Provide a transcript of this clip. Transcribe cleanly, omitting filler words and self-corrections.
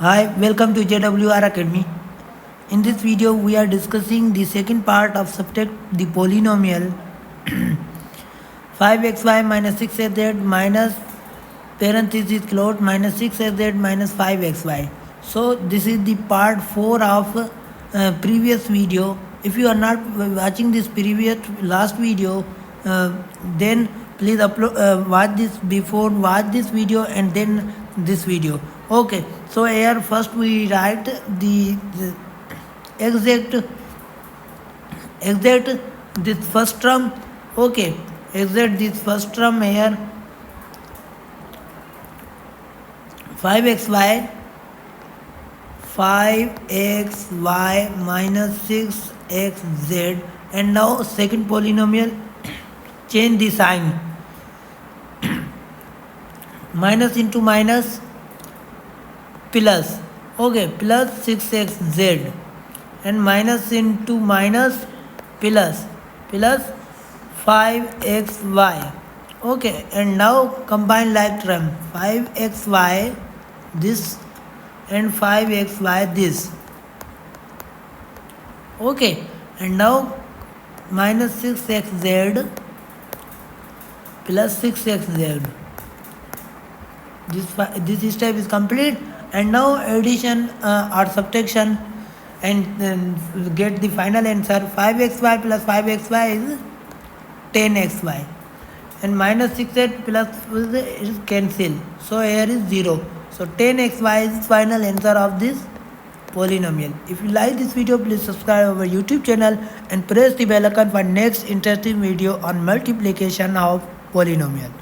Hi, welcome to JWR Academy. In this video, we are discussing the second part of subtract the polynomial 5xy minus 6z minus parenthesis close minus 6z minus 5xy. So this is the part 4 of previous video. If you are not watching this previous last video, then please watch this video and then this video. Okay, so here first we write the exact this first term. Okay, exact this first term here 5xy minus 6xz, and now second polynomial, change the sign, minus into minus plus, okay, plus 6xz, and minus into minus plus 5xy, okay, and now combine like term 5xy this and 5xy this, okay, and now minus 6xz plus 6xz, this step is complete. And now addition or subtraction, and then get the final answer. 5xy plus 5xy is 10xy, and minus 6z plus is cancel, so here is 0. So 10xy is final answer of this polynomial. If you like this video, please subscribe our YouTube channel and press the bell icon for next interesting video on multiplication of polynomial.